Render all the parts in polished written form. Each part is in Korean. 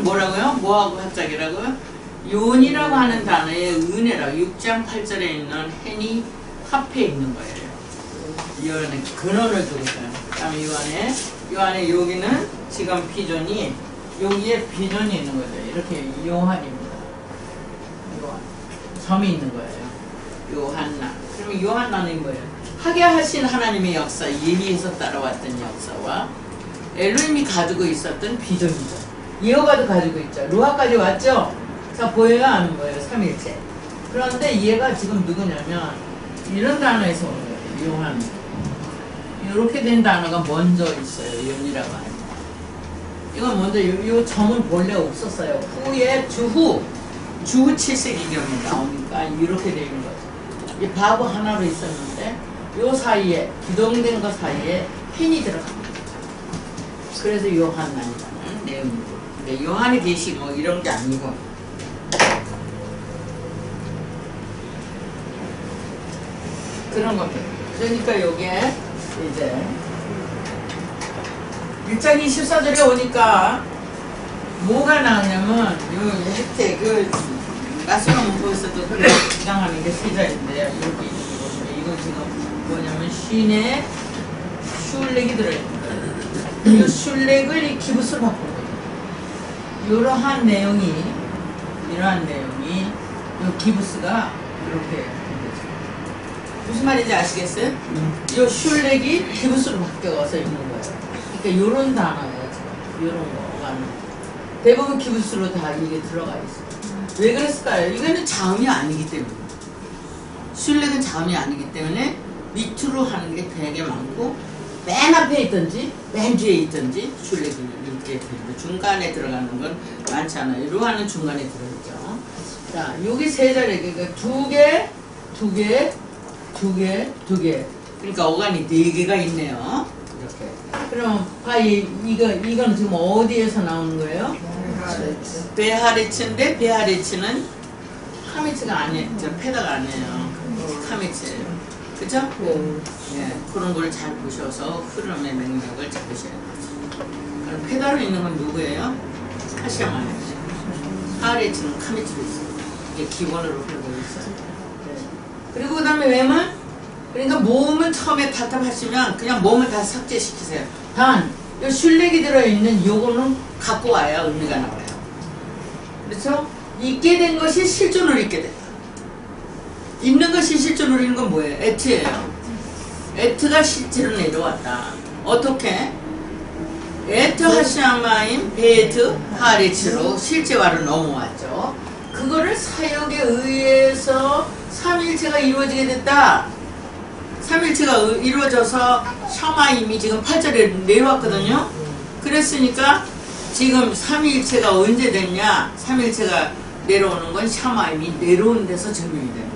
요거는 뭐라고요? 뭐하고 합작이라고요? 요원이라고 하는 단어의 은혜라고 6장 8절에 있는 헨이 합해 있는 거예요. 이 안에 근원을 두고 있어요. 그다음에 요 안에 여기는 지금 비전이 여기에 비전이 있는 거죠. 이렇게 요한입니다. 요한 점이 있는 거예요. 요한나. 그러면 요한나는 뭐예요? 하게 하신 하나님의 역사, 예비해서 따라왔던 역사와 엘로힘이 가지고 있었던 비전이죠. 예호가도 가지고 있죠. 루아까지 왔죠. 자, 보여요? 안 보여요? 삼일체. 그런데 얘가 지금 누구냐면 이런 단어에서 오는 거예요. 요한. 이렇게 된 단어가 먼저 있어요. 연이라고 하는 거. 이건 먼저 요 점은 본래 없었어요. 후에 주후 7세기경에 나오니까 이렇게 되는 거죠. 이 바보 하나로 있었는데 요 사이에 기동된 거 사이에 펜이 들어갑니다. 그래서 요한난이라는 내용이고. 근데 요한의 계시 뭐 이런 게 아니고 그런 겁니다. 그러니까 요게 이제 1장 24절에 오니까 뭐가 나오냐면 요 혜택 나스가 문법에서도 그렇게 주장하는 게 세 자리인데요. 여기 이거 지금 뭐냐면 쉰에 슐렉이 들어있는 거예요. 이 슐렉을 이 기부스로 바꾼 거예요. 이러한 내용이 이 기부스가 이렇게 무슨 말인지 아시겠어요? 이 슐렉이 기부스로 바뀌어서 있는 거예요. 그러니까 요런 단어예요. 지금 요런 거가 대부분 기부스로 다 이게 들어가 있어요. 왜 그랬을까요? 이거는 자음이 아니기 때문에. 슐렉은 자음이 아니기 때문에 밑으로 하는 게 되게 많고 맨 앞에 있든지 맨 뒤에 있든지 슐렉이 이렇게 되고 중간에 들어가는 건 많지 않아요. 루아는 중간에 들어있죠. 자, 여기 세 자리, 그러니까 두 개. 그러니까 어간이 4개가 있네요. 이렇게. 그럼 이건 지금 어디에서 나오는 거예요? 베하레츠인데 베하레츠는 카미츠가 아니에요. 페다가 아니에요. 카미츠예요. 그쵸? 예, 그런 걸 잘 보셔서 흐름의 맥락을 잡으셔야 돼요. 그럼 페다로 있는 건 누구예요? 카시야마예요. 하레츠는 카미츠로 있어요. 이게 기본으로 흐르고 있어요. 그리고 그 다음에 웨만? 그러니까 모음은 처음에 답답하시면 그냥 모음을 다 삭제시키세요. 단, 요 슐렉이 들어있는 요거는 갖고 와야 의미가 나와요. 그렇죠? 있게 된 것이 실존으로 있게 됐다. 있는 것이 실존으로 있는 건 뭐예요? 에트예요. 에트가 실제로 내려왔다. 어떻게? 에트 하시아마인 베에트 하레츠로 실제화로 넘어왔죠. 그거를 사역에 의해서 삼일체가 이루어지게 됐다. 삼일체가 이루어져서 샤마임이 지금 8절에 내려왔거든요. 그랬으니까 지금 삼일체가 언제 됐냐? 삼일체가 내려오는 건 샤마임이 내려온 데서 증명이 되는 거예요.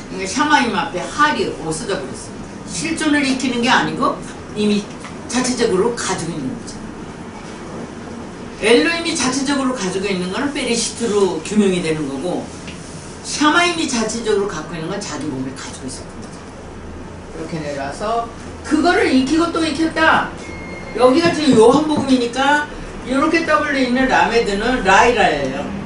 그러니까 샤마임 앞에 할이 없어져 버렸습니다. 실존을 익히는 게 아니고 이미 자체적으로 가지고 있는 거죠. 엘로힘이 자체적으로 가지고 있는 거는 페리시트로 규명이 되는 거고 샤마임이 자체적으로 갖고 있는 건 자기 몸에 가지고 있었던 거죠. 이렇게 내려와서 그거를 익히고 또 익혔다. 여기가 지금 요한복음이니까 이렇게 더블로 있는 라메드는 라이라예요.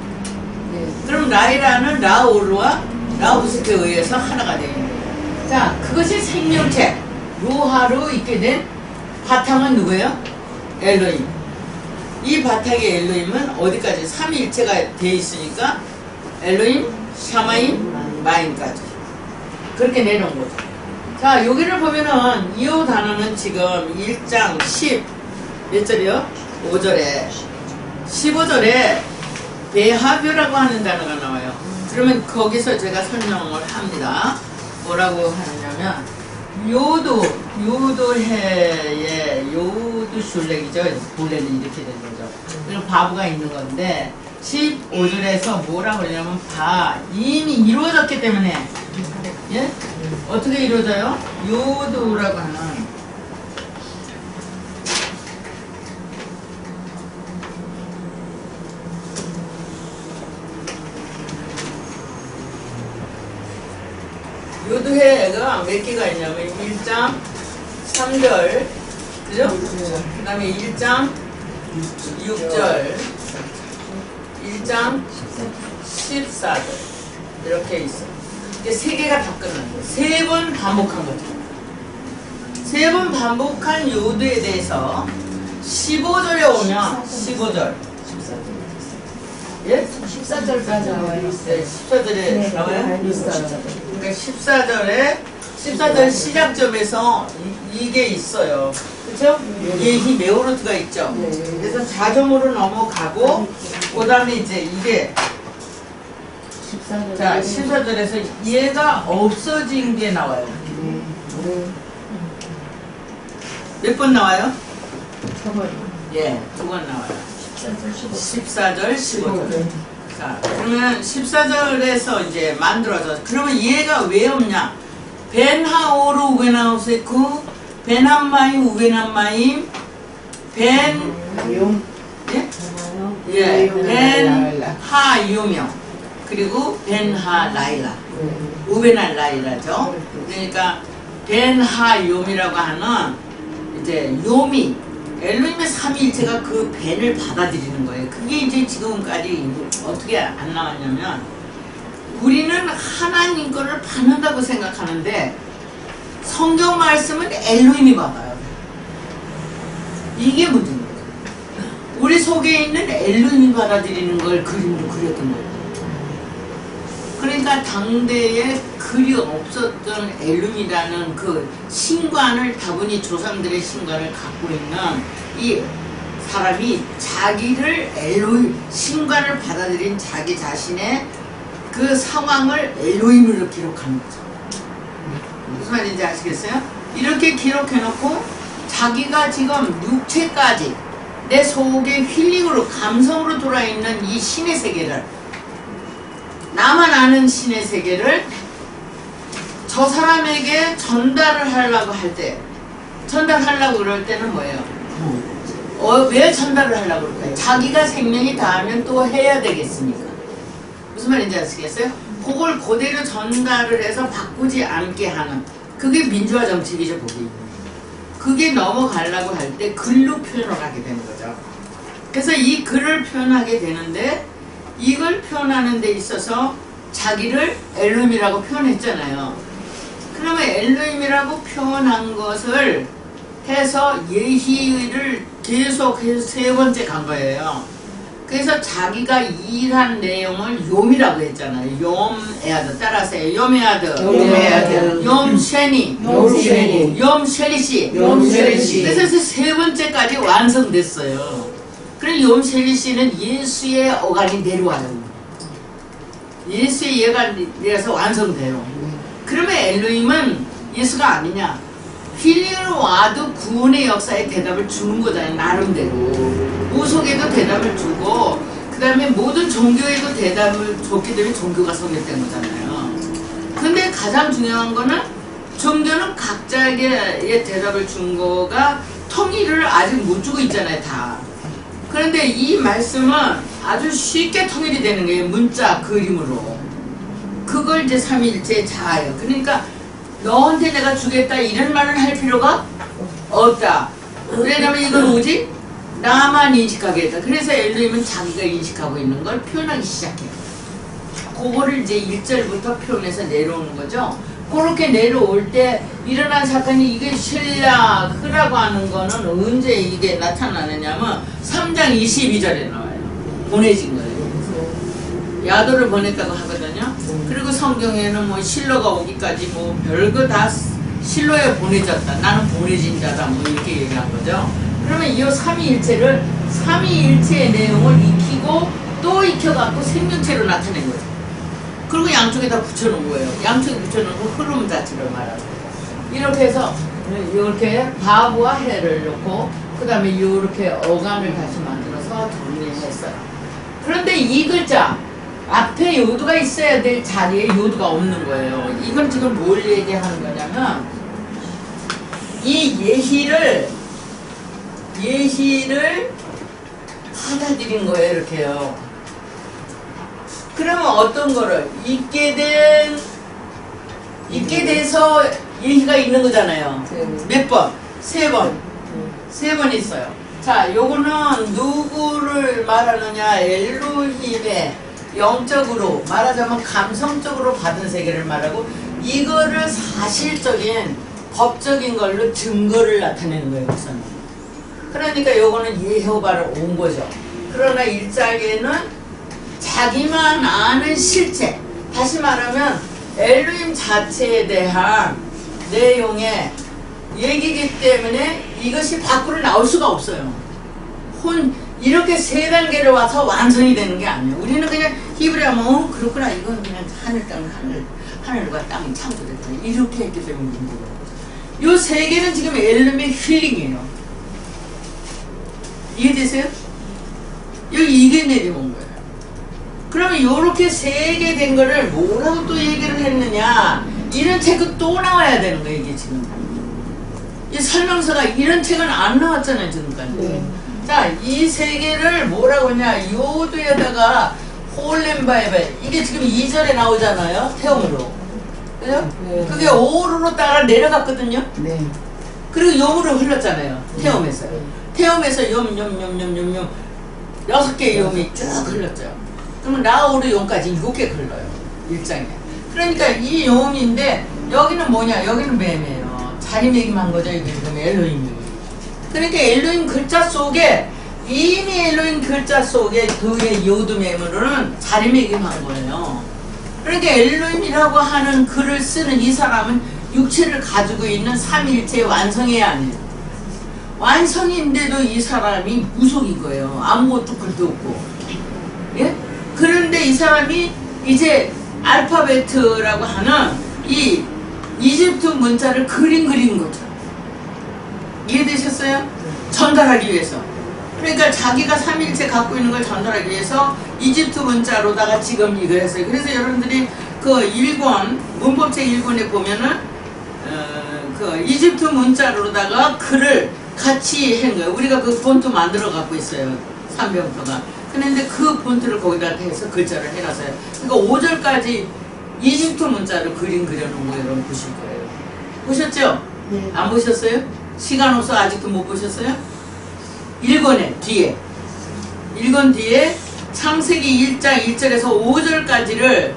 그럼 라이라는 라오르와 라우스에 의해서 하나가 되어 있는 거예요. 자, 그것이 생명체 로하로 있게 된 바탕은 누구예요? 엘로힘. 이 바탕의 엘로힘은 어디까지? 삼위일체가 되어 있으니까 엘로힘, 샤마임, 마임까지 그렇게 내놓은 거죠. 자, 여기를 보면은 이 단어는 지금 1장 10 몇 절이요? 5절에 15절에 베하뷰라고 하는 단어가 나와요. 그러면 거기서 제가 설명을 합니다. 뭐라고 하느냐면 요도해의 요도슐렉이죠. 본래는 이렇게 된 거죠. 그럼 바보가 있는 건데 15절에서 뭐라고 그러냐면 이미 이루어졌기 때문에 예? 어떻게 이루어져요? 요도라고 하는 요도해가 몇 개가 있냐면 1장 3절 그죠? 그 다음에 1장 6절 1장 14절 이렇게 있어. 이제 세 개가 다 끝난 거예요. 세 번 반복한 거죠. 세 번 반복한 요도에 대해서 15절에 오면 15절. 예? 14절까지 나와요. 네, 14절에 나와요? 그러니까 14절 시작점에서 이게 있어요. 그쵸? 예히 메오르트가 있죠. 그래서 자점으로 넘어가고, 그 다음에 이제 이게, 자, 14절에서 얘가 없어진 게 나와요. 몇 번 나와요? 예, 2번 나와요. 14절, 15절. 자, 그러면 14절에서 이제 만들어져. 그러면 얘가 왜 없냐? 벤하오로 우베나오세쿠, 벤한마임 우베난마임, 벤하유명, 그리고 벤하라일라. 우베난 라일라죠. 그러니까 벤하요미라고 하는 이제 요미, 엘로힘의 삼위일체가 그 벤을 받아들이는 거예요. 그게 이제 지금까지 어떻게 안 나왔냐면, 우리는 하나님 거를 받는다고 생각하는데 성경 말씀은 엘로힘이 받아요. 이게 문제인 거예요. 우리 속에 있는 엘로힘이 받아들이는 걸 그림으로 그렸던 거예요. 그러니까 당대에 글이 없었던 엘룸이라는 그 신관을, 다분히 조상들의 신관을 갖고 있는 이 사람이 자기를 엘로힘, 신관을 받아들인 자기 자신의 그 상황을 엘로힘으로 기록하는 거죠. 무슨 말인지 아시겠어요? 이렇게 기록해놓고 자기가 지금 육체까지 내 속에 힐링으로, 감성으로 돌아있는 이 신의 세계를, 나만 아는 신의 세계를 저 사람에게 전달을 하려고 할 때, 전달하려고 그럴 때는 뭐예요? 왜 전달을 하려고 그럴까요? 자기가 생명이 닿으면 또 해야 되겠으니까. 무슨 말인지 아시겠어요? 그걸 그대로 전달을 해서 바꾸지 않게 하는, 그게 민주화 정책이죠, 거기. 그게 넘어가려고 할 때 글로 표현을 하게 되는 거죠. 그래서 이 글을 표현하게 되는데, 이걸 표현하는 데 있어서 자기를 엘로힘이라고 표현했잖아요. 그러면 엘로힘이라고 표현한 것을 해서 예희를 계속해서 세 번째 간 거예요. 그래서 자기가 일한 내용을 욤이라고 했잖아요. 욤에아드, 따라하세요. 욤에아드, 욤쉐니, 욤쉐리시. 그래서 세 번째까지 완성됐어요. 그럼 욤쉐리시는 예수의 어간이 내려와요. 예수의 어간이 내려서 완성돼요. 그러면 엘로힘은 예수가 아니냐? 힐링으로 와도 구원의 역사에 대답을 주는 거잖아요. 나름대로. 우속에도 대답을 주고, 그 다음에 모든 종교에도 대답을 줬기 때문에 종교가 성립된 거잖아요. 근데 가장 중요한 거는 종교는 각자에게 대답을 준 거가 통일을 아직 못 주고 있잖아요, 다. 그런데 이 말씀은 아주 쉽게 통일이 되는 거예요. 문자, 그림으로. 그걸 이제 삼위일체의 자아예요. 그러니까 너한테 내가 주겠다 이런 말을 할 필요가 없다. 왜냐면 이건 뭐지? 나만 인식하게 했다. 그래서 엘로힘은 자기가 인식하고 있는 걸 표현하기 시작해요. 그거를 이제 1절부터 표현해서 내려오는 거죠. 그렇게 내려올 때 일어난 사건이 이게 쉘라흐라고 하는 거는 언제 이게 나타나느냐면 3장 22절에 나와요. 보내진 거예요. 야도를 보냈다고 하거든요. 그리고 성경에는 뭐 실로가 오기까지 뭐 별거 다 실로에 보내졌다. 나는 보내진 자다. 뭐 이렇게 얘기한 거죠. 그러면 이 삼위일체를, 삼위일체의 내용을 익히고 또 익혀갖고 생명체로 나타낸 거죠. 그리고 양쪽에다 붙여놓은 거예요. 양쪽에 붙여놓고 흐름 자체를 말하는 거예요. 이렇게 해서 이렇게 바브와 해를 넣고 그 다음에 이렇게 어간을 다시 만들어서 정리했어요. 그런데 이 글자 앞에 요도가 있어야 될 자리에 요도가 없는 거예요. 이건 지금 뭘 얘기하는 거냐면 이 예시를 받아들인 거예요. 이렇게요. 그러면 어떤 거를 잊게 돼서 예시가 있는 거잖아요. 몇 번? 세 번 있어요. 자, 요거는 누구를 말하느냐? 엘로힘의 영적으로 말하자면 감성적으로 받은 세계를 말하고, 이거를 사실적인 법적인 걸로 증거를 나타내는 거예요, 우선. 그러니까 요거는 예호바로 온 거죠. 그러나 1장에는 자기만 아는 실체, 다시 말하면 엘로힘 자체에 대한 내용의 얘기이기 때문에 이것이 밖으로 나올 수가 없어요. 이렇게 세 단계를 와서 완성이 되는 게 아니에요. 우리는 그냥 히브리 하면 그렇구나, 이건 그냥 하늘 땅, 하늘과 땅이 창조됐다, 이렇게 했기 때문에 문제가. 요 세 개는 지금 엘로힘의 힐링이에요. 이해되세요? 여기 이게 내려온 거예요. 그러면 요렇게 세 개 된 거를 뭐라고 또 얘기를 했느냐, 이런 책은 또 나와야 되는 거예요. 이게 지금 이 설명서가 이런 책은 안 나왔잖아요, 지금까지. 자, 이 세 개를 뭐라고 하냐, 요도에다가 홀렘바에베, 이게 지금 2절에 나오잖아요, 태음으로. 그죠? 네. 그게 오르로 따라 내려갔거든요. 네. 그리고 염으로 흘렀잖아요, 태음에서. 태음에서 염 6개의 염이 쭉 흘렀죠. 그러면 라오르 염까지 6개 흘러요, 1장에. 그러니까 이 염인데 여기는 뭐냐, 여기는 뱀이에요. 자리매김한 거죠, 이게 지금 엘로힘이. 그러니까 엘로힘 글자 속에, 이미 엘로힘 글자 속에 그의 요드매물은 자리매김한 거예요. 그러니까 엘로힘이라고 하는 글을 쓰는 이 사람은 육체를 가지고 있는 삼위일체의 완성이 아니에요. 완성인데도 이 사람이 무속인 거예요. 아무것도 글도 없고. 예? 그런데 이 사람이 이제 알파베트라고 하는 이 이집트 문자를 그린 거죠. 이해되셨어요? 전달하기 위해서. 그러니까 자기가 삼일체 갖고 있는 걸 전달하기 위해서 이집트 문자로다가 지금 이걸 했어요. 그래서 여러분들이 그 1권, 문법책 1권에 보면은 그 이집트 문자로다가 글을 같이 한 거예요. 우리가 그 폰트 만들어 갖고 있어요, 삼병표가. 그런데 그 폰트를 거기다 해서 글자를 해놨어요. 그러니까 5절까지 이집트 문자를 그려놓은 거 여러분 보실 거예요. 보셨죠? 네. 안 보셨어요? 시간 없어 아직도 못 보셨어요? 1권에 뒤에 1권 뒤에 창세기 1장 1절에서 5절까지를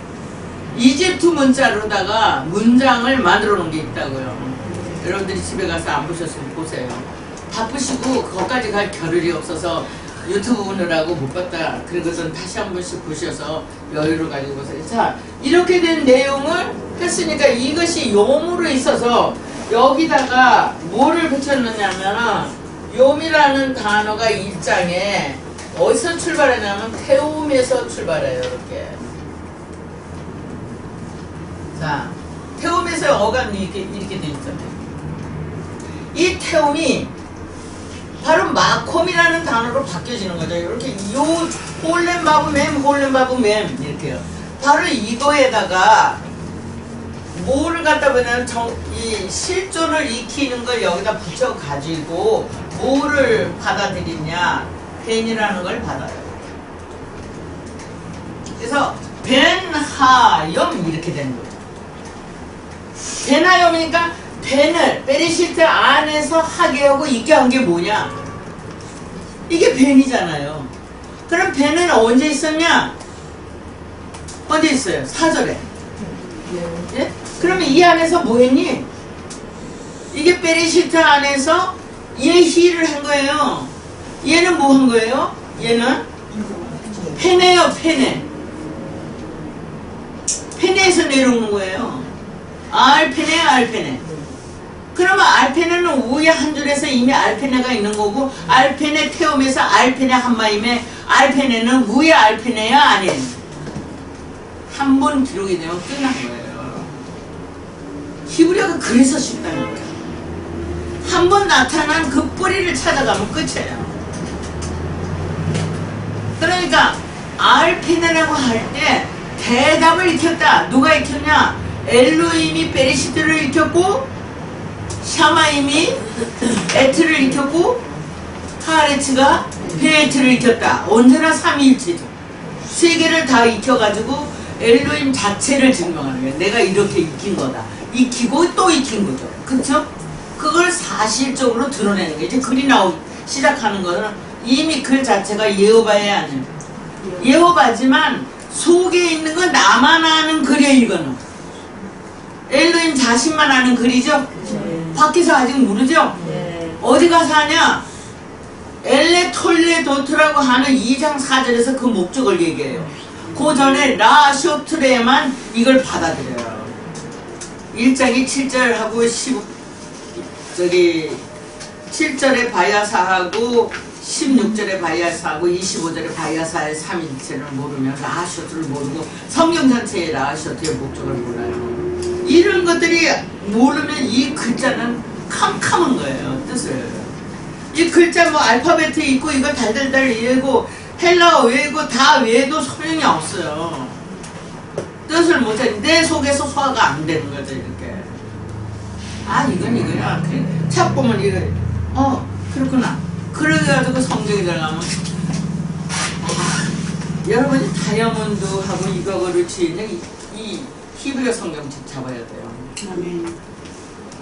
이집트 문자로다가 문장을 만들어 놓은 게 있다고요. 여러분들이 집에 가서 안 보셨으면 보세요. 바쁘시고 그것까지 갈 겨를이 없어서 유튜브 보느라고 못 봤다, 그런 것은 다시 한 번씩 보셔서 여유를 가지고 보세요. 자, 이렇게 된 내용을 했으니까 이것이 용으로 있어서 여기다가 뭐를 붙였느냐면, 용이라는 단어가 1장에 어디서 출발했냐면 태움에서 출발해요. 이렇게. 자, 태움에서 어감이 이렇게 돼 있잖아요. 이 태움이 바로 마콤이라는 단어로 바뀌어지는 거죠. 이렇게 요 홀렘바브맴 이렇게요. 바로 이거에다가 뭐를 갖다 보면 이 실존을 익히는 걸 여기다 붙여가지고 뭐를 받아들이냐, 벤이라는 걸 받아요. 그래서 벤하염 이렇게 되는 거죠. 벤하염이니까 벤을 베리시트 안에서 하게 하고 있게 한 게 뭐냐? 이게 벤이잖아요. 그럼 벤은 언제 있었냐? 언제 있어요? 4절에. 예? 그러면 이 안에서 뭐 했니? 이게 베리시트 안에서 예희를 한 거예요. 얘는 뭐 한 거예요? 얘는 페네요, 페네. 페네에서 내려오는 거예요. 알페네, 알페네. 그러면 알페네는 위에 한 줄에서 이미 알페네가 있는 거고, 알페네 태움에서 알페네 한마임에 알페네는 위에 알페네야, 아니에요? 한 번 기록이 되면 끝난 거예요. 히브리어가 그래서 쉽다니까. 한 번 나타난 그 뿌리를 찾아가면 끝이에요. 그러니까 알페네라고 할 때 대답을 익혔다. 누가 익혔냐? 엘로힘이 베리시트를 익혔고, 샤마임이 에트를 익혔고, 하레츠가 베에트를 익혔다. 언제나 삼위일체죠. 세 개를 다 익혀가지고 엘로힘 자체를 증명하는 거예요. 내가 이렇게 익힌 거다. 익히고 또 익힌 거죠. 그쵸? 그걸 사실적으로 드러내는 게 이제 글이 시작하는 거는 이미 글 자체가 예호바에 아니에요. 예호바지만 속에 있는 건 나만 아는 글이에요. 이거는 엘로힘 자신만 아는 글이죠. 밖에서 아직 모르죠. 어디 가서 하냐? 엘레 톨레 도트라고 하는 2장 4절에서 그 목적을 얘기해요. 그 전에 라쇼트레만 이걸 받아들여요. 1장이 7절하고 7절에 바야사하고 16절에 바야사하고 25절에 바야사의 3일체를 모르면 라쇼트를 모르고 성경 전체의 라쇼트의 목적을 몰라요. 이런 것들이 모르면 이 글자는 캄캄한 거예요. 뜻을. 이 글자 뭐 알파벳이 있고 이거 달달달 외우고 헬라어 외우고 다 외워도 소용이 없어요. 뜻을 못해. 내 속에서 소화가 안 되는 거죠. 이렇게. 아 이건 이거야. 책 보면 이거 그렇구나. 그래가지고 성경에 들어가면 여러분이 다이아몬드하고 이거를 치는 이 히브리어 성경책 잡아야 돼요.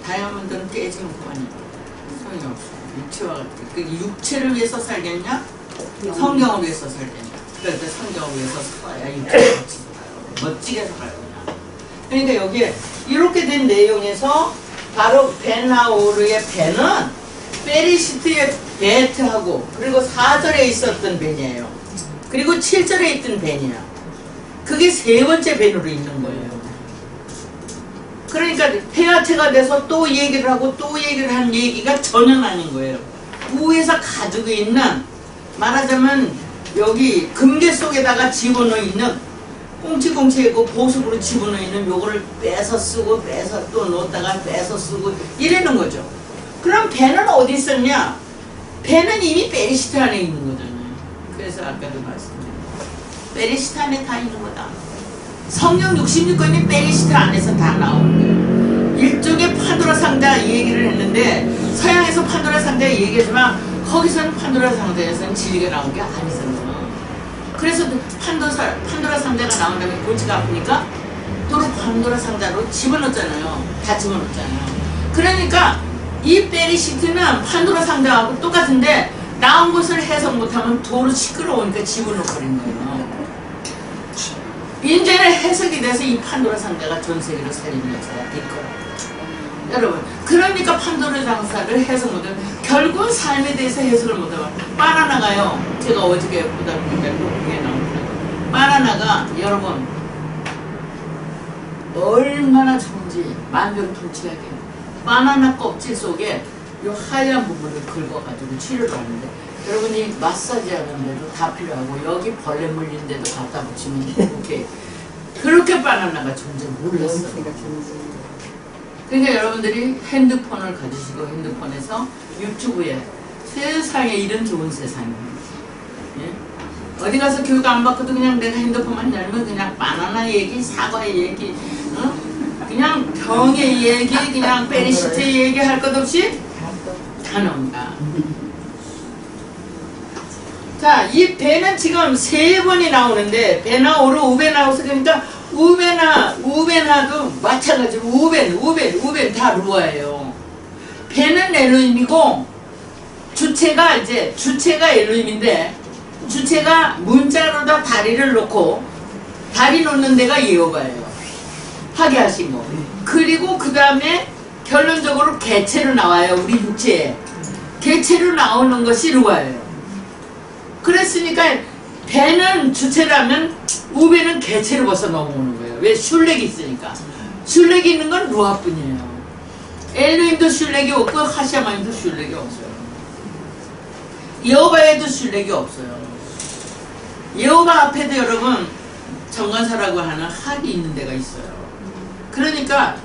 다이아몬드는 깨지면 그만이에요. 소용이 없어요. 육체와 같은 그 육체를 위해서 살겠냐? 성경을 위해서 살겠냐? 그래서 성경을 위해서 살아야 육체가 같이 살아요. 멋지게 살아요. 그러니까 여기에 이렇게 된 내용에서 바로 베나오르의 베는 페리시트의 베트하고 그리고 4절에 있었던 벤이에요. 그리고 7절에 있던 벤이야. 그게 세 번째 벤으로 있는 거예요. 그러니까 폐하체가 돼서 또 얘기를 하고 또 얘기를 한 얘기가 전혀 아닌 거예요. 위에서 가지고 있는 말하자면 여기 금괴 속에다가 집어넣어 있는 꽁치꽁치하고 보석으로 집어넣어 있는 요거를 빼서 쓰고 빼서 또 넣었다가 빼서 쓰고 이러는 거죠. 그럼 배는 어디 있었냐? 배는 이미 베리시트 안에 있는 거잖아요. 그래서 아까도 말씀드렸죠. 베리시트 안에 다 있는 거다. 성경 66권이 베리시트 안에서 다 나오는 거예요. 일종의 판도라 상자 얘기를 했는데 서양에서 판도라 상자 얘기하지만 거기서는 판도라 상자에서는 진리가 나온 게 아니잖아요. 그래서 판도라 상자가 나온 다음에 골치가 아프니까 도로 판도라 상자로 집어넣었잖아요. 다 집어넣었잖아요. 그러니까 이 베리시트는 판도라 상자하고 똑같은데 나온 것을 해석 못하면 도로 시끄러우니까 집어넣어버린 거예요. 이제는 해석이 돼서 이 판도라 상자가 전 세계로 살리는 역사가 될 거예요. 여러분, 그러니까 판도라 상자를 해석 못하면 결국은 삶에 대해서 해석을 못하면 바나나가요. 제가 어저께 보다 보니까 그게 나옵니다. 바나나가 여러분 얼마나 좋은지 만병통치약이에요. 바나나 껍질 속에 이 하얀 부분을 긁어가지고 치료를 하는데 여러분이 마사지 하는데도 다 필요하고 여기 벌레 물린데도 갖다 붙이면 그렇게 바나나가 존재 몰랐어요. 그러니까 여러분들이 핸드폰을 가지시고 핸드폰에서 유튜브에 세상에 이런 좋은 세상이에요. 예? 어디 가서 교육 안 받고도 그냥 내가 핸드폰만 열면 그냥 바나나 얘기, 사과 얘기, 그냥 병의 얘기, 그냥 베리시트 얘기 할 것 없이 다 나온다. 자, 이 배는 지금 세 번이 나오는데 베나오르, 우베나오스 그러니까 우베나도 마찬가지로 우벤 다 루아예요. 배는 엘로힘이고 주체가 엘로힘인데 주체가 문자로다 다리를 놓고 다리 놓는 데가 예호바예요. 하게 하신 거. 그리고 그 다음에 결론적으로 개체로 나와요. 우리 육체에. 개체로 나오는 것이 루아예요. 그랬으니까 배는 주체라면 우배는 개체로 벌써 넘어오는 거예요. 왜? 슐렉이 있으니까. 슐렉이 있는 건 루아뿐이에요. 엘로힘도 슐렉이 없고 하샤마임도 슐렉이 없어요. 여호바에도 슐렉이 없어요. 여호바 앞에도 여러분 정관사라고 하는 학이 있는 데가 있어요. 그러니까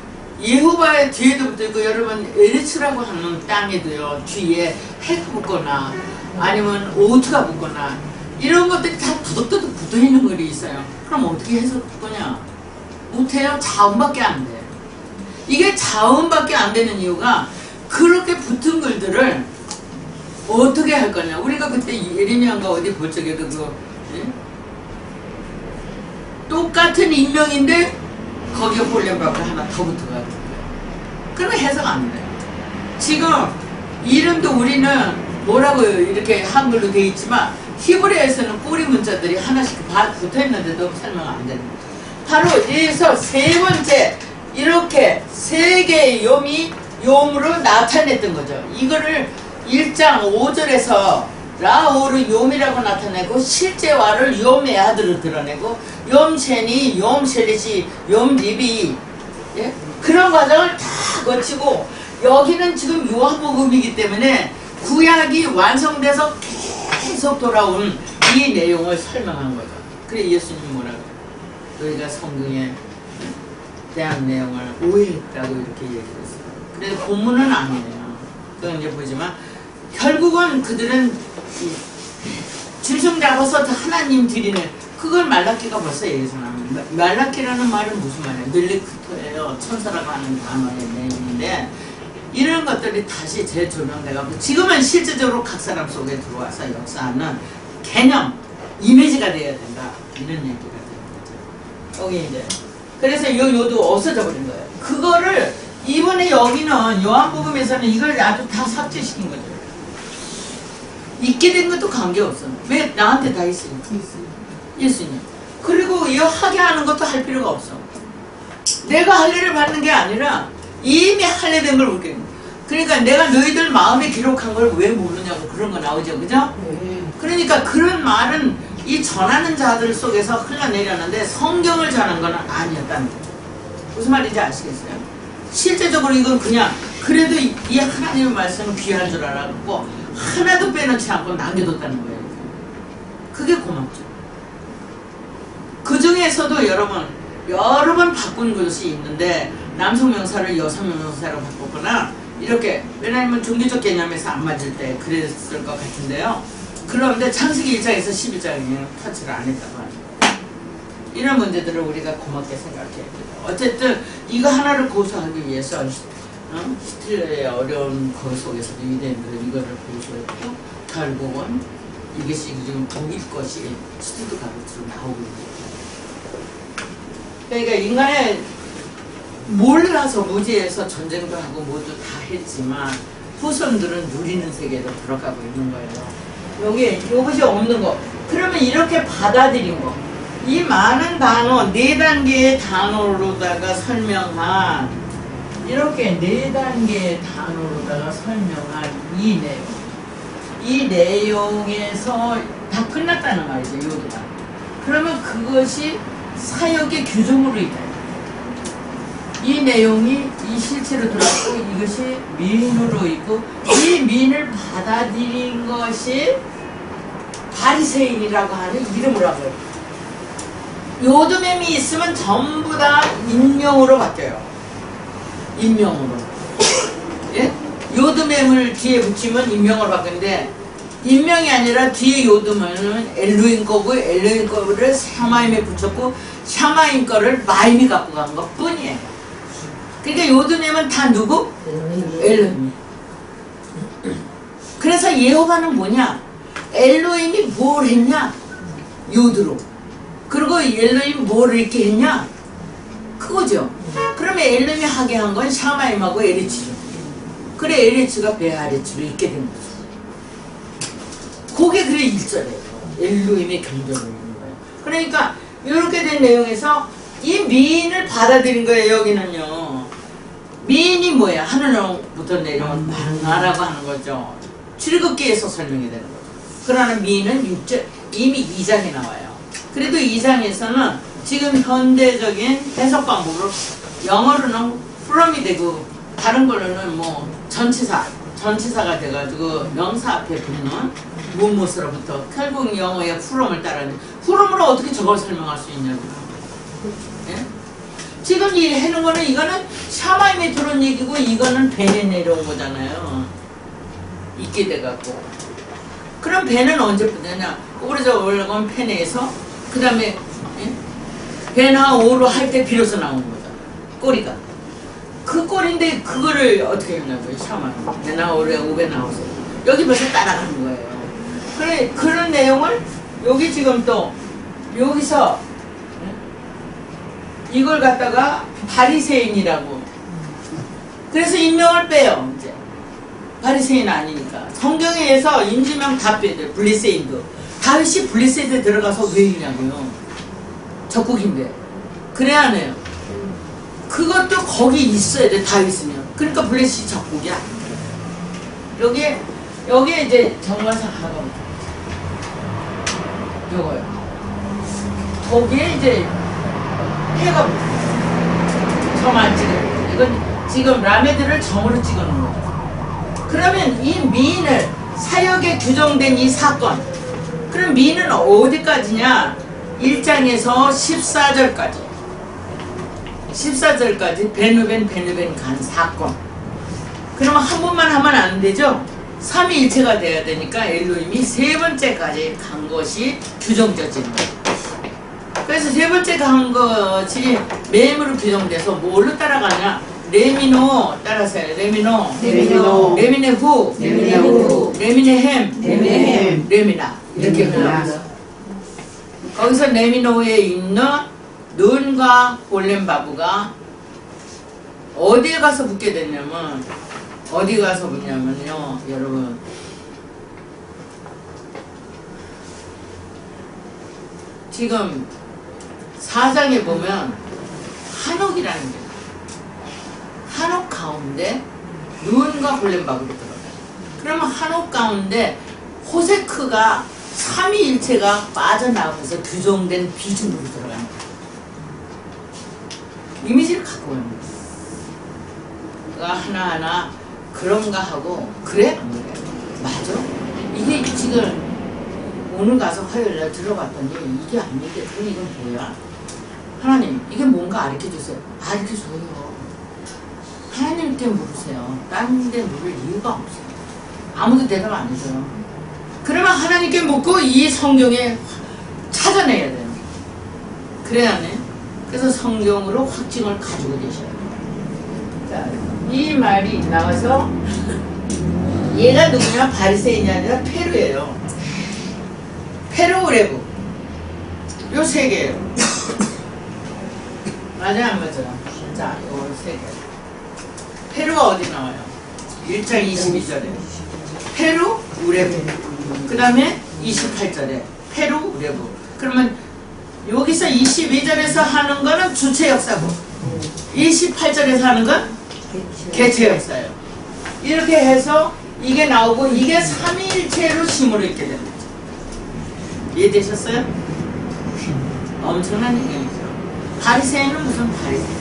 예호바의 뒤에도 붙어있고 여러분 에르츠라고 하는 땅에도요 뒤에 해가 붙거나 아니면 오트가 붙거나 이런 것들이 다 두둑두둑 붙어있는 글이 있어요. 그럼 어떻게 해서 붙거냐? 못해요. 자음밖에 안 돼. 이게 자음밖에 안 되는 이유가 그렇게 붙은 글들을 어떻게 할 거냐? 우리가 그때 예레미야인가 어디 볼 적에도 똑같은 인명인데 거기에 홀렘바가 하나 더 붙어가지고 그러면 해석 안 돼요. 지금 이름도 우리는 뭐라고 이렇게 한글로 돼 있지만 히브리어에서는 꼬리 문자들이 하나씩 붙어 있는데도 설명 안 되는 거죠. 바로 여기서 세 번째 이렇게 세 개의 요음으로 나타냈던 거죠. 이거를 1장 5절에서 라오를 요미라고 나타내고 실제와를 요메아드로 드러내고 요음체니, 요음셀릿이, 요음리비 예? 그런 과정을 다 거치고 여기는 지금 요한복음이기 때문에 구약이 완성돼서 계속 돌아온 이 내용을 설명한 거죠. 그래 예수님이 뭐라고 너희가 성경에 대한 내용을 오해했다고 이렇게 얘기했어요. 그래서 본문은 아니에요. 그건 이제 보지만 결국은 그들은 짐승 잡아서 하나님 드리는 그걸 말라키가 벌써 얘기해서 나옵니다. 말라키라는 말은 무슨 말이에요? 늘리크토예요. 천사라고 하는 단어의 내용인데 이런 것들이 다시 재조명돼가지고 지금은 실제적으로 각 사람 속에 들어와서 역사하는 개념, 이미지가 돼야 된다. 이런 얘기가 되는 거죠. 여기 이제 그래서 요도 없어져 버린 거예요. 그거를 이번에 여기는 요한복음에서는 이걸 아주 다 삭제시킨 거죠. 있게 된 것도 관계없어. 왜 나한테 다 있으니까. 예수님. 그리고 이 하게 하는 것도 할 필요가 없어. 내가 할례를 받는 게 아니라 이미 할례된 걸 모르게. 그러니까 내가 너희들 마음에 기록한 걸 왜 모르냐고 그런 거 나오죠. 그죠? 그러니까 그런 말은 이 전하는 자들 속에서 흘러내렸는데 성경을 전한 건 아니었다는 거죠. 무슨 말인지 아시겠어요? 실제적으로 이건 그냥 그래도 이 하나님의 말씀은 귀한 줄 알았고 하나도 빼놓지 않고 남겨뒀다는 거예요. 그게 고맙죠. 그 중에서도 여러 번 바꾼 것이 있는데 남성 명사를 여성 명사로 바꿨거나 이렇게 왜냐하면 종교적 개념에서 안 맞을 때 그랬을 것 같은데요. 그런데 창세기 1장에서 11장에는 터치를 안 했다고 하는 거예요. 이런 문제들을 우리가 고맙게 생각해야 돼요. 어쨌든 이거 하나를 고소하기 위해서 히틀러의 어려운 거 속에서도 유대인들은 이거를 고소했고 결국은 이것이 지금 독일 것이 스튜드 가르치로 나오고 있는 거예요. 그러니까 인간의 몰라서 무지해서 전쟁도 하고 모두 다 했지만 후손들은 누리는 세계로 들어가고 있는 거예요. 요것이 없는 거. 그러면 이렇게 받아들인 거. 이 많은 단어, 4단계의 단어로다가 설명한 이렇게 4단계의 단어로다가 설명한 이 내용. 이 내용에서 다 끝났다는 말이죠. 요도가. 그러면 그것이 사역의 규정으로 있다. 이 내용이 이 실체로 들어왔고 이것이 민으로 있고 이 민을 받아들인 것이 바리새인이라고 하는 이름으로 하고요. 요드맴이 있으면 전부 다 인명으로 바뀌어요. 인명으로. 예? 요드맴을 뒤에 붙이면 인명으로 바뀌는데 인명이 아니라 뒤에 요드맴은 엘로힘 거고 엘로힘 거를 샤마임에 붙였고 샤마임 거를 마임이 갖고 간 것 뿐이에요. 그러니까 요드맴은 다 누구? 엘로힘. 그래서 예호바는 뭐냐? 엘로힘이 뭘 했냐? 요드로. 그리고 엘로힘이 뭘 이렇게 했냐? 그거죠. 그러면 엘로힘이 하게 한 건 샤마임하고 에리치죠. 그래 에리치가 베아레치로 있게 된 거죠. 그게 그래 1절이에요. 엘로힘의 경전을 있는 거예요. 그러니까 이렇게 된 내용에서 이 미인을 받아들인 거예요. 여기는요. 미인이 뭐야? 하늘로부터 내려온 만나라고 하는 거죠. 출애굽기에서 설명이 되는 거죠. 그러나 미인은 이미 2장에 나와요. 그래도 2장에서는 지금 현대적인 해석 방법으로 영어로는 from이 되고 다른 걸로는 뭐 전치사가 돼가지고 명사 앞에 붙는 무엇으로부터 결국 영어의 from을 따르는 from으로 어떻게 저걸 설명할 수 있냐고. 예? 지금 이 해놓은 거는 이거는 샤마임에 들어온 얘기고 이거는 벤에 내려온 거잖아요. 있게 돼갖고. 그럼 벤은 언제 붙느냐? 오래전 올라간 펜에서 그 다음에 예? 벤하 오로 할 때 비로소 나오는 거죠. 꼬리가. 그 꼬리인데 그거를 어떻게 했냐고요. 샤마임. 벤하 오에 오베 나오세요. 여기 벌써 따라가는 거예요. 그래 그런 내용을 여기 지금 또 여기서 이걸 갖다가 바리새인이라고. 그래서 인명을 빼요. 이제 바리새인 아니니까. 성경에서 인지명 다윗, 블레세인도. 다윗이 블레세드에 들어가서 왜 있냐고요. 적국인데. 그래야 하네요. 그것도 거기 있어야 돼, 다윗은요. 그러니까 블레셋이 적국이야. 여기에 이제 정관사 하나가 요거요. 거기에 이제 해가 점안 찍어요. 이건 지금 라메드를 점으로 찍어 놓은 거죠. 그러면 이 미인을 사역에 규정된 이 사건, 그럼 미인은 어디까지냐? 1장에서 14절까지. 14절까지 베누벤 간 사건. 그러면 한 번만 하면 안 되죠? 삼위일체가 돼야 되니까 엘로힘이 세 번째까지 간 것이 규정져진 거예요. 그래서 세 번째 간 것이 맴으로 규정돼서 뭘로 따라가냐? 레미노 따라서요. 레미노, 레미네후, 레미네햄, 레미나 이렇게 흘러가서 거기서 레미노에 있는 눈과 골렘바브가 어디에 가서 붙게 됐냐면 어디 가서 붙냐면요, 여러분. 지금 4장에 보면 한옥이라는 게 한옥 가운데 눈과 골렘바브로 들어가요. 그러면 한옥 가운데 호세크가 삼위일체가 빠져나가면서 규정된 비중으로 들어가는 거예요. 이미지를 갖고 가는 거예요. 그러니까 하나하나 그런가 하고 그래? 안 그래? 맞아? 이게 지금 오늘 가서 화요일날 들어봤더니 이게 아니게 그럼 이건 뭐야? 하나님 이게 뭔가 가르쳐주세요. 가르쳐줘요. 하나님께 물으세요. 다른 데 물을 이유가 없어요. 아무도 대답 안 해줘요. 그러면 하나님께 묻고 이 성경에 찾아내야 돼요. 그래야 하네. 그래서 성경으로 확증을 가지고 계셔요. 자, 이 말이 나와서 얘가 누구냐? 바리새인이 아니라 페루예요. 페루레부. 요 세 개예요. 맞아요, 안 맞아요? 자, 요 세 개. 페루가 어디 나와요? 1장 22절에 페루 우레부. 그 다음에 28절에 페루 우레부. 그러면 여기서 22절에서 하는 거는 주체 역사고 28절에서 하는 건 개체 역사예요. 이렇게 해서 이게 나오고 이게 삼위일체로 심으로 있게 되는 거죠. 이해되셨어요? 엄청난 얘기죠. 바리새인은 무슨 바리새인?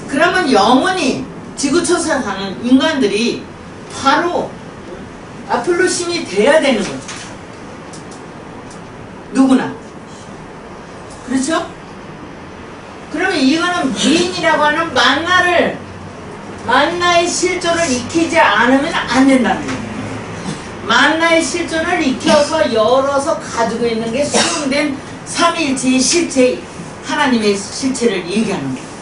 그러면 영원히 지구촌에 사는 인간들이 바로 아폴로 신이 돼야 되는 거죠. 누구나. 그렇죠? 그러면 이거는 미인이라고 하는 만나의 실존을 익히지 않으면 안 된다는 거예요. 만나의 실존을 익혀서 열어서 가지고 있는 게 수용된 삼위일체의 실체, 하나님의 실체를 얘기하는 거예요.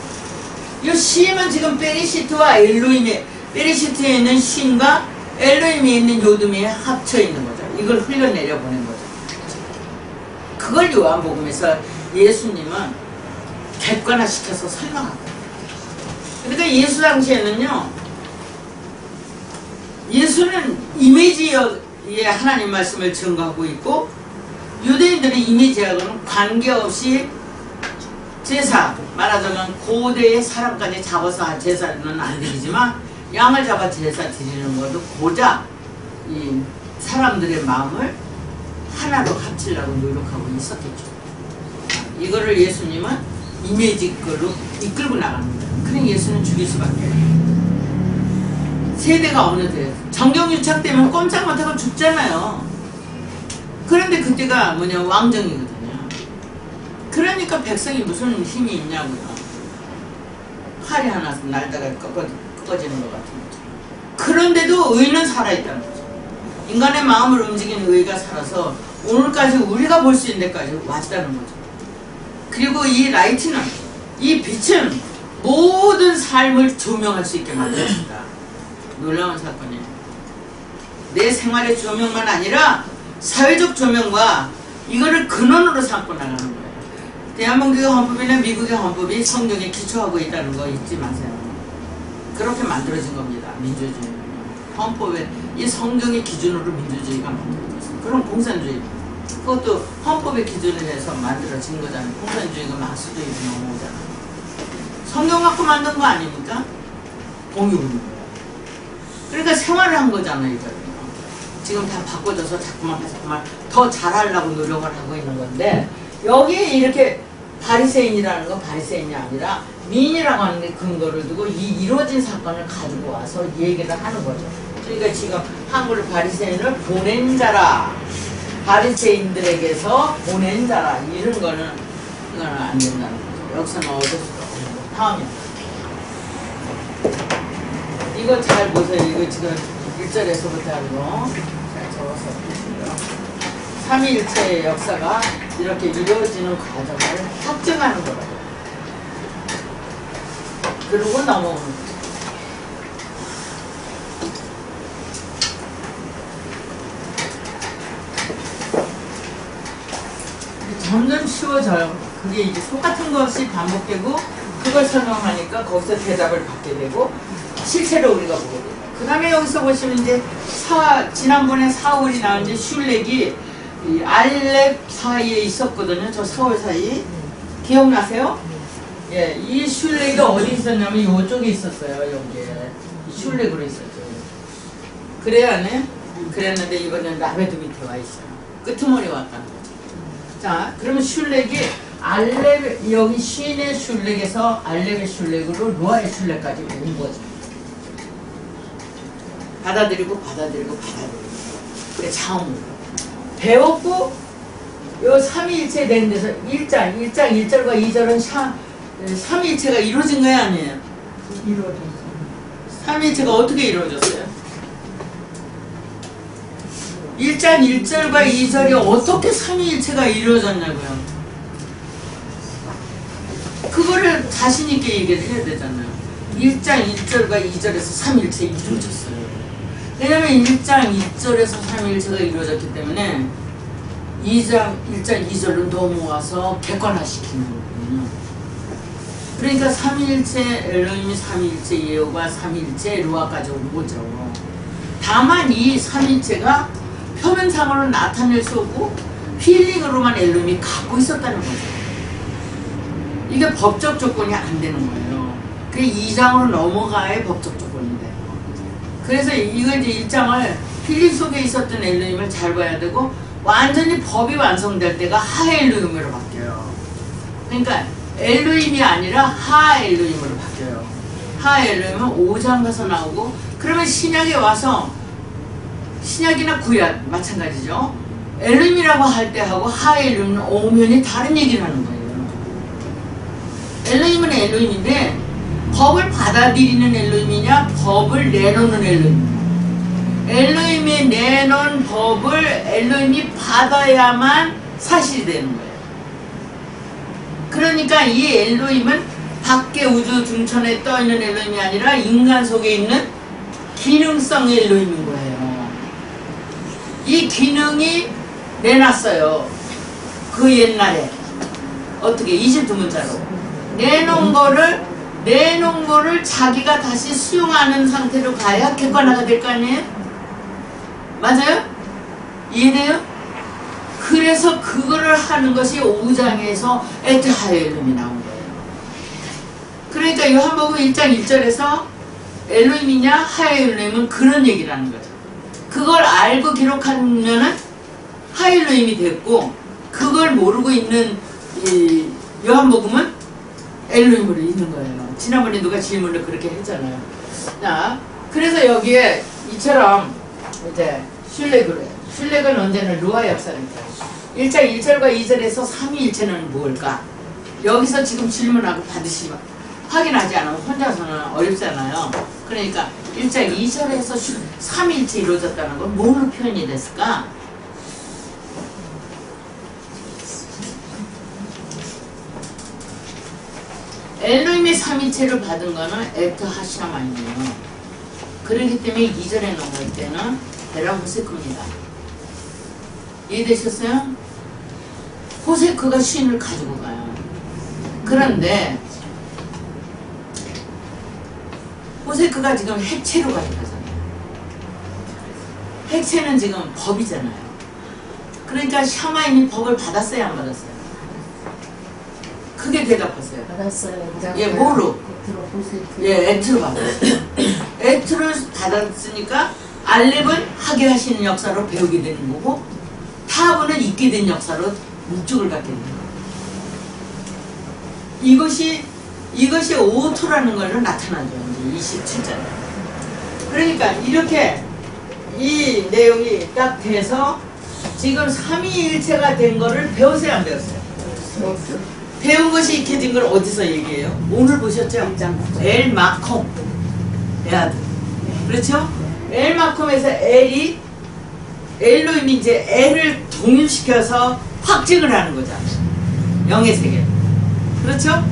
이 시임은 지금 베리시트와 엘로힘의, 베리시트에 있는 신과 엘로힘에 있는 요즘에 합쳐 있는 거죠. 이걸 흘려내려 보낸 거죠. 그걸 요한복음에서 예수님은 객관화시켜서 설명한 거예요. 그러니까 예수 당시에는요, 예수는 이미지의 하나님 말씀을 증거하고 있고, 유대인들의 이미지하고는 관계없이 제사, 말하자면 고대의 사람까지 잡아서 한 제사는 안 드리지만 양을 잡아 제사 드리는 것도 고작 이 사람들의 마음을 하나로 합치려고 노력하고 있었겠죠. 이거를 예수님은 이미지 걸로 이끌고 나가는 거예요. 그래 예수는 죽일 수밖에 없어요. 세대가 어느 때 정경유착되면 꼼짝 못하고 죽잖아요. 그런데 그때가 뭐냐, 왕정이거든요. 그러니까 백성이 무슨 힘이 있냐고요. 활이 하나 날다가 꺾어지는 것 같은 거죠. 그런데도 의는 살아있다는 거죠. 인간의 마음을 움직이는 의가 살아서 오늘까지 우리가 볼 수 있는 데까지 왔다는 거죠. 그리고 이 라이트는, 이 빛은 모든 삶을 조명할 수 있게 만들었습니다. 놀라운 사건이에요. 내 생활의 조명만 아니라 사회적 조명과 이거를 근원으로 삼고 나가는 거예요. 대한민국의 헌법이나 미국의 헌법이 성경에 기초하고 있다는 거 잊지 마세요. 그렇게 만들어진 겁니다. 민주주의는. 헌법에 이 성경의 기준으로 민주주의가 만들어졌어요. 그럼 공산주의 그것도 헌법의 기준을 해서 만들어진 거잖아요. 공산주의가 마수주의로 넘어오잖아요. 성경 갖고 만든 거 아닙니까? 공유운동. 그러니까 생활을 한 거잖아요. 이거. 지금 다 바꿔줘서 자꾸만 더 잘하려고 노력을 하고 있는 건데 여기에 이렇게 바리새인이라는 건 바리새인이 아니라 민이라고 하는 게 근거를 두고 이 이루어진 사건을 가지고 와서 얘기를 하는 거죠. 그러니까 지금 한글 바리새인을 보낸 자라, 바리새인들에게서 보낸 자라 이런 거는 이거는 안 된다는 거죠. 여기서는 얻을 수가 없고. 다음이요. 이거 잘 보세요. 이거 지금 1절에서부터 하는 거. 잘 적어서 보세요. 삼위일체의 역사가 이렇게 이루어지는 과정을 확증하는 거라고. 그러고 넘어오는 거죠. 점점 쉬워져요. 그게 이제 똑같은 것이 반복되고 그걸 설명하니까 거기서 대답을 받게 되고 실체로 우리가 보게 돼요. 그 다음에 여기서 보시면 이제 지난번에 사울이 나온 이제 슐렉이 이 알렙 사이에 있었거든요. 저 사울 사이. 기억나세요? 예, 이 슐렉이 어디 있었냐면 이쪽에 있었어요. 여기에. 슐렉으로 있었죠. 그래야 네? 그랬는데 이번엔 라베드 밑에 와 있어요. 끄트머리 왔다는 거죠. 자, 그러면 슐렉이 알렙, 여기 신의 슐렉에서 알렙의 슐렉으로 루아의 슐렉까지 온 거죠. 받아들이고. 그래, 자음으로. 배웠고, 요 삼위일체 된 데서 1장 1절과 2절은 삼위일체가 이루어진 거야, 아니에요? 이루어졌어요. 삼위일체가 어떻게 이루어졌어요? 1장 1절과 2절이 어떻게 삼위일체가 이루어졌냐고요. 그거를 자신있게 얘기를 해야 되잖아요. 1장 1절과 2절에서 삼위일체 이루어졌어요. 왜냐면 1장 2절에서 삼위일체가 이루어졌기 때문에 1장 2절은 넘어와서 객관화시키는 거거든요. 그러니까 삼위일체 엘로힘이 삼위일체 예호가 삼위일체 루아까지 온 거죠. 다만 이 삼위일체가 표면상으로 나타낼 수 없고 필링으로만 엘로힘이 갖고 있었다는 거죠. 이게 법적 조건이 안 되는 거예요. 그게 2장으로 넘어가야 법적 조건인데. 그래서 이거 이제 1장을 필링 속에 있었던 엘로힘을 잘 봐야 되고 완전히 법이 완성될 때가 하 엘로힘으로 바뀌어요. 그러니까 엘로힘이 아니라 하 엘로힘으로 바뀌어요. 하 엘로힘은 5장 가서 나오고 그러면 신약에 와서 신약이나 구약 마찬가지죠. 엘로힘이라고 할 때하고 하 엘로힘은 오면이 다른 얘기를 하는 거예요. 엘로힘은 엘로힘인데 법을 받아들이는 엘로힘이냐 법을 내놓는 엘로힘이냐. 엘로힘이 내놓은 법을 엘로힘이 받아야만 사실이 되는 거예요. 그러니까 이 엘로힘은 밖에 우주 중천에 떠있는 엘로힘이 아니라 인간 속에 있는 기능성 엘로힘인 거예요. 이 기능이 내놨어요. 그 옛날에 어떻게 22문자로 내놓은 거를 자기가 다시 수용하는 상태로 가야 객관화가 될 거 아니에요? 맞아요? 이해돼요? 그래서 그거를 하는 것이 5장에서 에트하엘룸이 나온 거예요. 그러니까 이 한복음 1장 1절에서 엘로힘이냐 하엘룸은 그런 얘기를 하는 거죠. 그걸 알고 기록하면은 하엘룸이 됐고 그걸 모르고 있는 이 요한복음은 엘로힘으로 있는 거예요. 지난번에 누가 질문을 그렇게 했잖아요. 자, 그래서 여기에 이처럼 이제 슐렉으로 해요. 슐렉은 언제는 루아 역사니까. 1장 1절과 2절에서 삼위일체는 뭘까? 여기서 지금 질문하고 받으시면 확인하지 않으면 혼자서는 어렵잖아요. 그러니까 1장 2절에서 삼위일체 이루어졌다는 건 뭘로 표현이 됐을까? 엘로힘의 삼위체를 받은 거는 에트 하샤만이에요. 그렇기 때문에 2절에 넘을 때는 베라 호세크입니다. 이해되셨어요? 호세크가 신을 가지고 가요. 그런데 호세크가 지금 해체로 가져가잖아요. 핵체는 지금 법이잖아요. 그러니까 샤마인이 법을 받았어요, 안 받았어요? 크게 대답하세요. 받았어요. 예, 뭐로? 들어보세요. 예, 에트로 받았어요. 에트를 받았으니까 알렙은 하게 하시는 역사로 배우게 되는 거고, 타브는 있게 된 역사로 목적을 갖게 되는 거예요. 이것이 오토라는 걸로 나타나죠. 27절에. 그러니까 이렇게 이 내용이 딱 돼서 지금 삼위일체가 된 거를 배우세요, 안 배웠어요? 배운 것이 익혀진 걸 어디서 얘기해요? 오늘 보셨죠? 엘 마콤 에아드. 그렇죠? 엘 마콤에서 엘로임이 이제 엘을 동일시켜서 확증을 하는 거잖아요. 영의 세계. 그렇죠?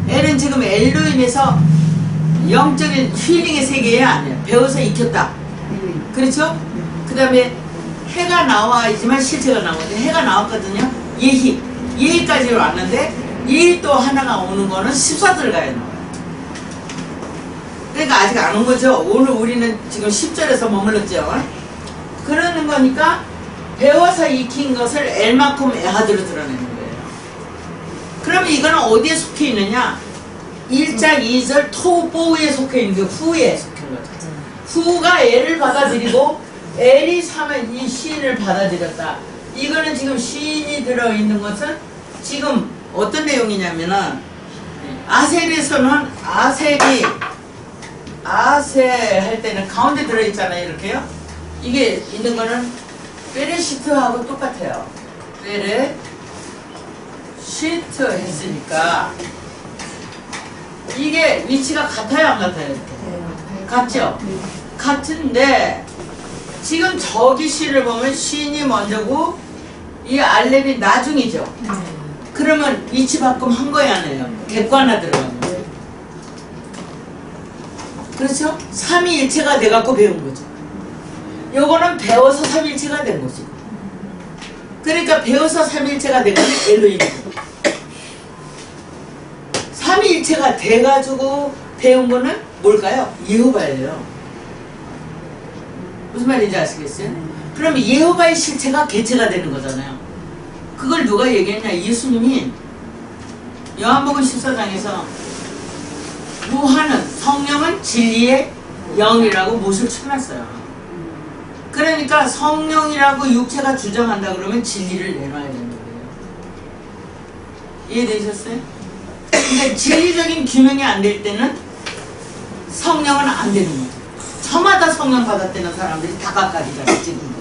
엘은 지금 엘로임에서 영적인 힐링의 세계에 아니에요. 배워서 익혔다. 그렇죠? 그 다음에 해가 나와야지만 실체가 나오거든요. 해가 나왔거든요. 예희까지 왔는데 예희 또 하나가 오는 거는 14절 가야 나와요. 그러니까 아직 안 온 거죠. 오늘 우리는 지금 10절에서 머물렀죠. 그러는 거니까 배워서 익힌 것을 엘마콤 에하드로 드러내는 거예요. 그러면 이거는 어디에 속해 있느냐? 1장 2절 토보우에 속해 있는 게 후에 속해 있는 거죠. 후가 엘을 받아들이고 엘이 삼은 이 시인을 받아들였다. 이거는 지금 시인이 들어있는 것은 지금 어떤 내용이냐면은 아셀에서는 아셀 할 때는 가운데 들어있잖아요. 이렇게요. 이게 있는 거는 베레시트하고 똑같아요. 베레시트 했으니까 이게 위치가 같아요, 안 같아요? 이렇게? 같죠? 같은데 지금 저기 시를 보면 시인이 먼저고 이 알렙이 나중이죠. 그러면 위치 바꿈 한 거야, 안 해요? 객관화 들어가는 거예요. 그렇죠? 삼위일체가 돼갖고 배운 거죠. 요거는 배워서 삼위일체가 된 거지. 그러니까 배워서 삼위일체가 된 거는 엘로힘이고, 삼위일체가 돼가지고 배운 거는 뭘까요? 예호바예요. 무슨 말인지 아시겠어요? 그럼 예호바의 실체가 개체가 되는 거잖아요. 그걸 누가 얘기했냐? 예수님이 요한복음 14장에서 요한은 성령은 진리의 영이라고 못을 쳐놨어요. 그러니까 성령이라고 육체가 주장한다 그러면 진리를 내놔야 되는 거예요. 이해되셨어요? 근데 진리적인 규명이 안 될 때는 성령은 안 되는 거예요. 저마다 성령 받았다는 사람들이 다 각각이잖아요, 지금도.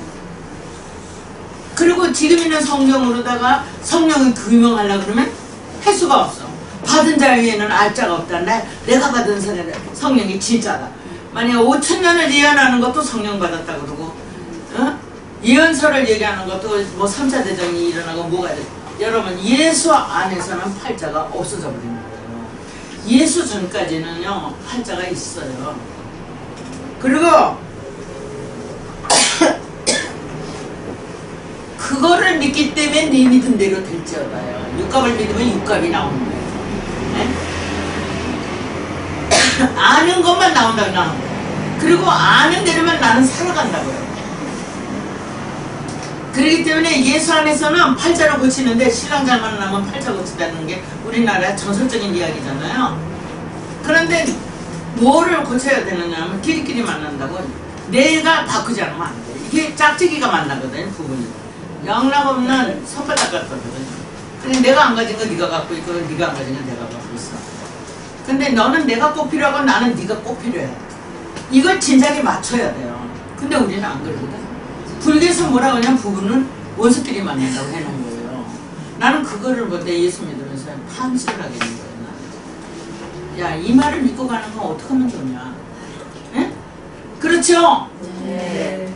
그리고 지금 있는 성령으로다가 성령을 규명하려고 그러면 할 수가 없어. 받은 자 위에는 알자가 없다. 내가 받은 성령이 진짜다. 만약에 5,000년을 예언하는 것도 성령 받았다 그러고, 예언서를 얘기하는 것도 뭐 3차 대전이 일어나고 뭐가 돼. 여러분, 예수 안에서는 팔자가 없어져 버리는 거예요. 예수 전까지는요, 팔자가 있어요. 그리고 그거를 믿기 때문에 네 믿음대로 될지어다요. 육갑을 믿으면 육갑이 나오는 거예요. 네? 아는 것만 나온다고 나오는 거예요. 그리고 아는 대로만 나는 살아간다고요. 그렇기 때문에 예수 안에서는 팔자를 고치는데 신랑 잘 만나면 팔자 고친다는 게 우리나라의 전설적인 이야기잖아요. 그런데 뭐를 고쳐야 되느냐 하면 끼리끼리 만난다고. 내가 바꾸지 않으면 안 돼. 이게 짝짝이가 만나거든요, 부분이. 영락없는 손바닥 같거든요. 근데 내가 안 가진 거 네가 갖고 있고 네가 안 가진 거 내가 갖고 있어. 근데 너는 내가 꼭 필요하고 나는 네가 꼭 필요해. 이걸 진작에 맞춰야 돼요. 근데 우리는 안 그러거든. 불교에서 뭐라고 하냐면 부부는 원수끼리 만난다고 해놓은 거예요. 나는 그거를 볼 때 예수 믿으면서 탐식을 하게 된 거예요. 야, 이 말을 믿고 가는 건 어떻게 하면 좋냐? 에? 그렇죠? 네.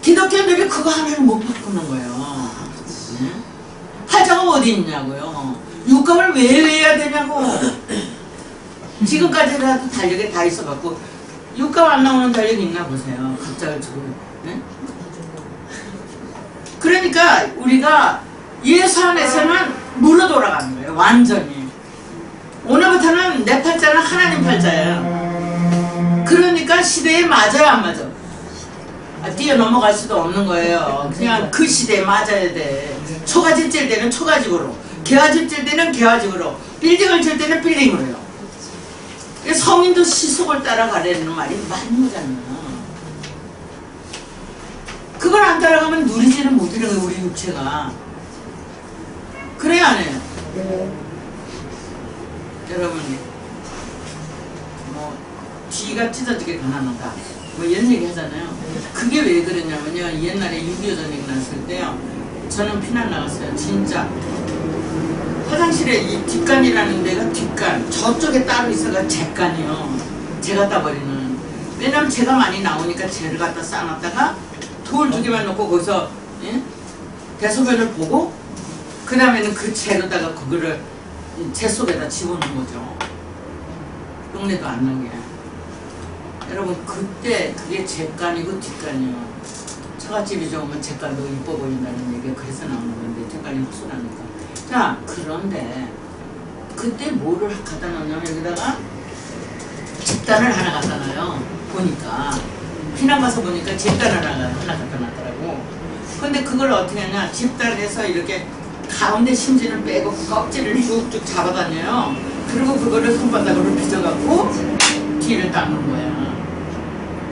기독교인들이 그거 하나를 못 바꾸는 거예요. 네? 팔자가 어디 있냐고요. 육갑을 왜 외워야 되냐고. 지금까지라도 달력에 다 있어갖고 육갑 안 나오는 달력이 있나 보세요. 갑자기 지금. 네? 그러니까 우리가 예수 안에서는 물어 돌아가는 거예요. 완전히. 오늘부터는 내 팔자는 하나님 팔자예요. 그러니까 시대에 맞아요, 안 맞아? 뛰어넘어갈 수도 없는 거예요. 그냥 그 시대에 맞아야 돼. 초가집 질 때는 초가집으로, 개화집 질 때는 개화집으로, 빌딩을 질 때는 빌딩으로요. 성인도 시속을 따라가려는 말이 맞는 거잖아. 그걸 안 따라가면 누리지는 못하는 거예요, 우리 육체가. 그래요, 안 해요? 네. 여러분, 뭐 뒤가 찢어지게 가난하다 뭐 이런 얘기 하잖아요. 그게 왜 그러냐면요, 옛날에 6.25 전쟁이 났을 때요, 저는 피난 나갔어요. 진짜 화장실에 이 뒷간이라는 데가 뒷간, 저쪽에 따로 있어가 잿간이요. 재 갖다 버리는. 왜냐면 재가 많이 나오니까 재를 갖다 쌓아놨다가 돌 2개만 놓고 거기서, 예? 대소변을 보고 그 다음에는 그 재로다가 그거를 재 속에다 집어넣은 거죠. 똥내도 안 나게. 여러분, 그때 그게 잿간이고 뒷간이요. 처갓집이 좋으면 잿간도 이뻐 보인다는 얘기가 그래서 나오는 건데, 잿간이 흡수하니까. 자, 그런데 그때 뭐를 갖다 놓냐면 여기다가 집단을 하나 갖다 놔요. 보니까 피난 가서 보니까 집단을 하나 갖다 놨더라고. 근데 그걸 어떻게 하냐, 집단에서 이렇게 가운데 심지를 빼고 껍질을 쭉쭉 잡아다녀요. 그리고 그거를 손바닥으로 빚어갖고 뒤를 닦는 거야.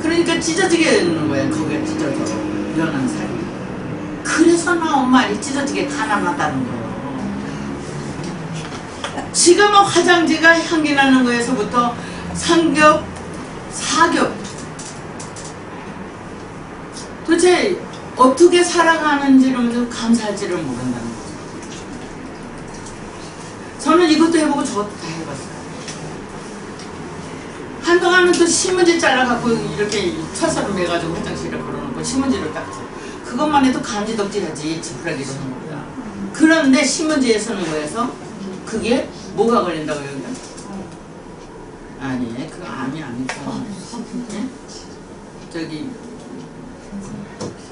그러니까 찢어지게 되는 거야. 거기에 찢어져 연한 살이. 그래서 나온 말이 찢어지게 가난하다는 거예요. 지금은 화장지가 향기 나는 거에서부터 삼겹, 사겹, 도대체 어떻게 살아가는지를 감사할지를 모른다는 거죠. 저는 이것도 해보고 저것도 다 해봤어요. 한동안은 또 신문지 잘라갖고 이렇게 철사로 매가지고 화장실에 걸어놓고 신문지를 닦죠. 그것만 해도 간지덕질하지, 지푸라기로 하는 것보다. 그런데 신문지에 쓰는 거에서 그게 뭐가 걸린다고 여기가? 아니, 그거 암이 아니고, 네? 저기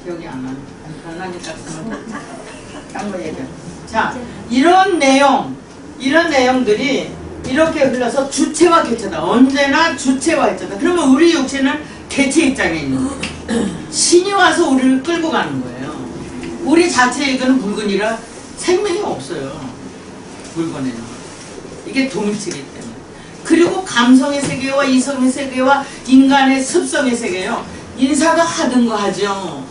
기억이 안 나니까 딴 거 얘기해. 자, 이런 내용들이 이렇게 흘러서 주체와 개체다. 언제나 주체와 개체다. 그러면 우리 육체는 개체 입장에 있는 거예요. 신이 와서 우리를 끌고 가는 거예요. 우리 자체에 이거는 물건이라 생명이 없어요. 물건에는. 이게 동일체이기 때문에. 그리고 감성의 세계와 이성의 세계와 인간의 습성의 세계요. 인사도 하던 거 하죠.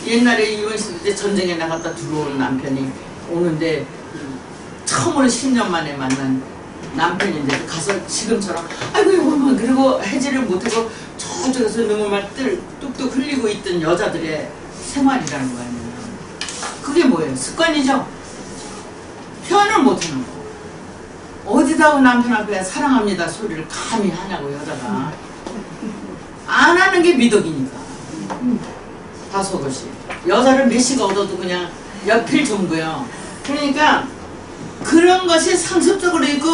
옛날에 이혼시킬 때 전쟁에 나갔다 들어온 남편이 오는데 처음으로 10년 만에 만난 남편인데 가서 지금처럼 아이고 이거 그리고 해지를 못하고 저쪽에서 눈물만 뚝뚝 흘리고 있던 여자들의 생활이라는 거 아니에요. 그게 뭐예요? 습관이죠. 표현을 못하는 거. 어디다가 남편 앞에 사랑합니다 소리를 감히 하냐고 여자가. 안 하는 게 미덕이니까. 다소것이 여자를 몇씩 얻어도 그냥 옆일 정도요. 그러니까 그런 것이 상습적으로 있고,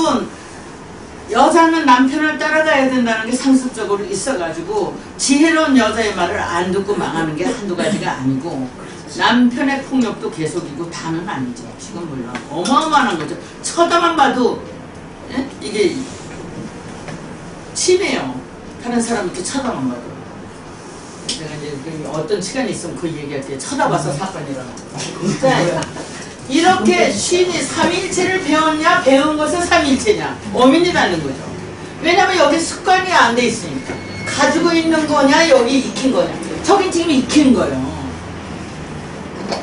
여자는 남편을 따라가야 된다는 게 상습적으로 있어가지고 지혜로운 여자의 말을 안 듣고 망하는 게 한두 가지가 아니고, 남편의 폭력도 계속이고 다는 아니죠. 지금 물론 어마어마한 거죠. 쳐다만 봐도, 예? 이게 침해요. 다른 사람 이렇게 쳐다만 봐도. 제가 이제 어떤 시간이 있으면 그 얘기할게요. 쳐다봐서 사건이 일어나. 이렇게 신이 삼일체를 배웠냐, 배운 것은 삼일체냐, 어민이라는 거죠. 왜냐면 여기 습관이 안 돼 있으니까. 가지고 있는 거냐, 여기 익힌 거냐. 저긴 지금 익힌 거예요.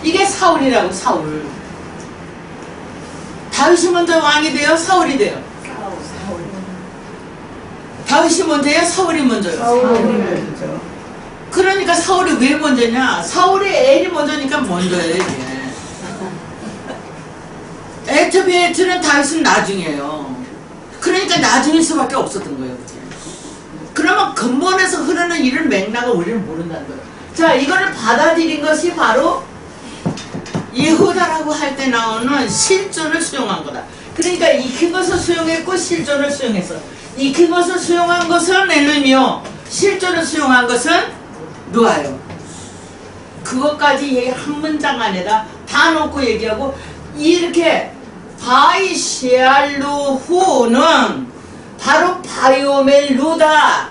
이게 사울이라고, 사울. 다윗이 먼저 왕이 돼요, 사울이 돼요? 다윗이 먼저예요, 사울이 먼저요? 사울이 먼저. 그러니까 사울이 왜 먼저냐? 사울의 엘이 먼저니까 먼저예요, 이게. 에트비에트는 다윗은 나중이에요. 그러니까 나중일 수밖에 없었던 거예요. 그게. 그러면 근본에서 흐르는 이런 맥락을 우리는 모른다는 거예요. 자, 이거를 받아들인 것이 바로 예후다라고 할 때 나오는 실존을 수용한 거다. 그러니까 익힌 것을 수용했고 실존을 수용했어. 익힌 것을 수용한 것은 엘림이요, 실존을 수용한 것은 누아요. 그것까지 얘기 한 문장 안에다 다 놓고 얘기하고, 이렇게 바이시알루후는 바로 바이오멜루다.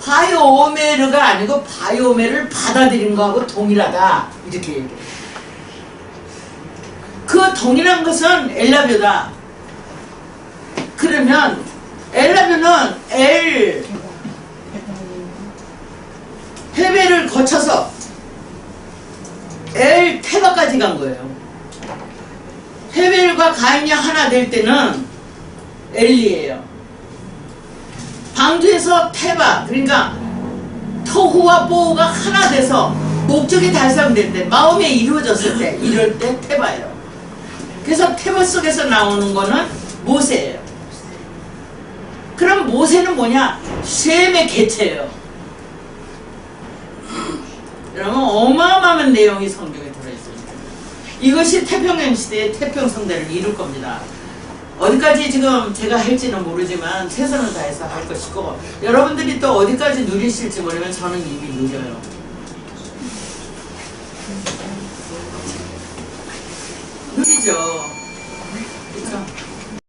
바이오메르가 아니고 바이오메를 받아들인 거하고 동일하다. 이렇게 얘기해. 그 동일한 것은 엘라뷰다. 그러면 엘라뷰는 엘 헤베를 거쳐서 엘 테바까지 간 거예요. 헤벨과 가인이 하나 될 때는 엘리예요. 방주에서 테바, 그러니까 토후와 보우가 하나 돼서 목적이 달성될 때, 마음에 이루어졌을 때, 이럴 때 테바예요. 그래서 테바 속에서 나오는 거는 모세예요. 그럼 모세는 뭐냐? 셈의 개체예요. 여러분 어마어마한 내용이 성경에 들어있습니다. 이것이 태평양 시대의 태평성대를 이룰 겁니다. 어디까지 지금 제가 할지는 모르지만 최선을 다해서 할 것이고, 여러분들이 또 어디까지 누리실지 모르면 저는 이미 누려요. 누리죠.